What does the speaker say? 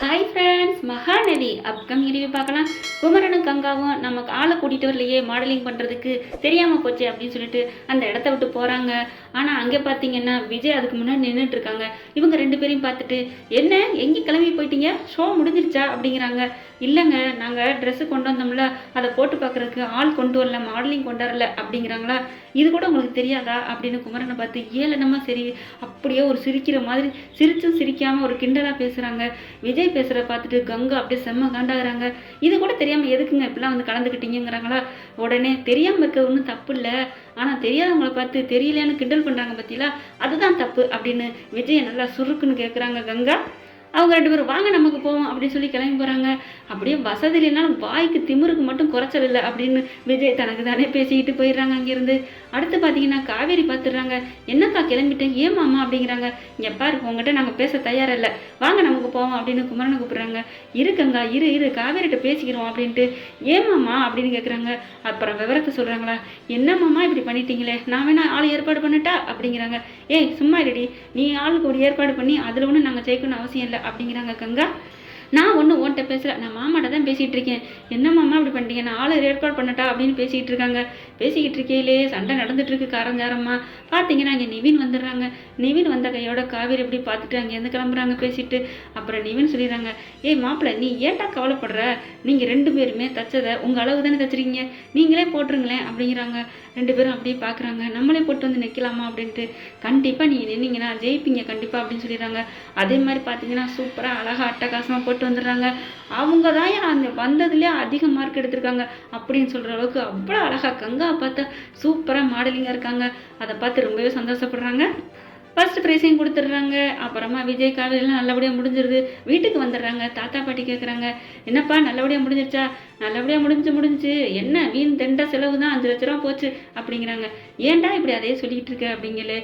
Hi friends, Mahanadi upcoming review பார்க்கலாம். குமரனும் கங்காவும் நமக்கு ஆளை கூட்டிகிட்டு வரலையே மாடலிங் பண்ணுறதுக்கு, தெரியாமல் போச்சு அப்படின்னு சொல்லிட்டு அந்த இடத்த விட்டு போகிறாங்க. ஆனால் அங்கே பார்த்தீங்கன்னா விஜய் அதுக்கு முன்னாடி நின்றுட்டு இருக்காங்க. இவங்க ரெண்டு பேரையும் பார்த்துட்டு, என்ன எங்கே கிளம்பி போயிட்டீங்க, ஷோ முடிஞ்சிருச்சா அப்படிங்கிறாங்க. இல்லைங்க, நாங்கள் ட்ரெஸ்ஸு கொண்டு வந்தோம்ல, அதை போட்டு பார்க்குறதுக்கு ஆள் கொண்டு வரல, மாடலிங் கொண்டு வரல அப்படிங்கிறாங்களா. இது கூட உங்களுக்கு தெரியாதா அப்படின்னு குமரனை பார்த்து ஏளனமாக சரி அப்படியே ஒரு சிரிக்கிற மாதிரி சிரிச்சும் சிரிக்காமல் ஒரு கிண்டலாக பேசுகிறாங்க. விஜய் பேசுகிறத பார்த்துட்டு கங்கா அப்படியே செம்ம காண்டாகிறாங்க. இது கூட தெரியாமல் எதுக்குங்க இப்படிலாம் வந்து கலந்துக்கிட்டீங்கிறாங்களா. உடனே தெரியாமல் இருக்க ஒன்றும் தப்பு இல்லை, ஆனால் தெரியாதவங்கள பார்த்து தெரியலையான்னு கிண்டல் பண்ணுறாங்க பார்த்தீங்களா, அதுதான் தப்பு அப்படின்னு விஜயை நல்லா சுருக்குன்னு கேட்குறாங்க கங்கா. அவங்க ரெண்டு பேரும் வாங்க நமக்கு போவோம் அப்படின்னு சொல்லி கிளம்பி போகிறாங்க. அப்படியே வசதி இல்லைனாலும் வாய்க்கு திமிருக்கு மட்டும் குறைச்சல் இல்லை அப்படின்னு விஜய் தனக்கு தானே பேசிக்கிட்டு போயிடுறாங்க அங்கேருந்து. அடுத்து பார்த்தீங்கன்னா காவேரி பார்த்துடுறாங்க. என்னக்கா கிளம்பிட்டேன், ஏன் மாமா அப்படிங்கிறாங்க. இங்கே பாரு, உங்ககிட்ட நாங்கள் பேச தயாரில்லை, வாங்க நமக்கு போவோம் அப்படின்னு குமரனை கூப்பிட்றாங்க. இருக்கங்கா, இரு காவேரிட்ட பேசிக்கிறோம் அப்படின்ட்டு. ஏன் மாமா அப்படின்னு கேட்குறாங்க. அப்புறம் விவரத்தை சொல்கிறாங்களா. என்ன மாமா இப்படி பண்ணிட்டீங்களே, நான் வேணா ஆள் ஏற்பாடு பண்ணிட்டா அப்படிங்கிறாங்க. ஏய் சும்மா இருடி, நீ ஆளுக்கு ஒரு ஏற்பாடு பண்ணி அதில் ஒன்றும் நாங்கள் ஜெயிக்கணும்னு அவசியம் இல்லை அப்படிங்கிறாங்க கங்கா. நான் ஒன்றும் ஓன்ட்ட பேசல, நான் மாமாட்ட தான் பேசிகிட்டு இருக்கேன். என்ன மாமா இப்படி பண்ணிட்டீங்க, நான் ஆளை ஏற்பாடு பண்ணட்டா அப்படின்னு பேசிக்கிட்டு இருக்காங்க. பேசிக்கிட்டு இருக்கையிலே சண்டை நடந்துட்டு இருக்கு காரஞ்சாரமாக. பார்த்தீங்கன்னா இங்கே நிவின் வந்துடுறாங்க. நிவின் வந்த கையோட காவேரி எப்படி பார்த்துட்டு அங்கேருந்து கிளம்புறாங்க பேசிட்டு. அப்புறம் நிவின் சொல்லிடுறாங்க, ஏய் மாப்பிள்ளை, நீ ஏன்டா கவலைப்படுற, நீங்கள் ரெண்டு பேருமே தைச்சதை உங்கள் அளவு தானே தைச்சிருக்கீங்க, நீங்களே போட்டுருங்களேன் அப்படிங்கிறாங்க. ரெண்டு பேரும் அப்படியே பார்க்குறாங்க. நம்மளே போட்டு வந்து நிற்கலாமா அப்படின்ட்டு. கண்டிப்பாக நீங்கள் நின்னீங்கன்னா ஜெயிப்பீங்க கண்டிப்பாக அப்படின்னு சொல்லிடுறாங்க. அதே மாதிரி பார்த்தீங்கன்னா சூப்பராக அழகாக அட்டகாசமாக போட்டு வந்துடுறாங்க. அவங்க தான் அந்த வந்ததுலேயே அதிக மார்க் எடுத்திருக்காங்க அப்படின்னு சொல்கிற அளவுக்கு அவ்வளோ அழகாக கங்கா பார்த்தா சூப்பராக மாடலிங்காக இருக்காங்க. அதை பார்த்து ரொம்பவே சந்தோஷப்படுறாங்க. ஃபர்ஸ்ட் ப்ரைஸையும் கொடுத்துட்றாங்க. அப்புறமா விஜய் காவேரிலாம் நல்லபடியாக முடிஞ்சிருது. வீட்டுக்கு வந்துடுறாங்க. தாத்தா பாட்டி கேட்குறாங்க, என்னப்பா நல்லபடியாக முடிஞ்சிருச்சா. நல்லபடியாக முடிஞ்சு என்ன வீண் தெண்ட செலவு தான் 5 லட்ச ரூபா போச்சு அப்படிங்கிறாங்க. ஏன்டா இப்படி அதையே சொல்லிகிட்டு இருக்க அப்படிங்கல.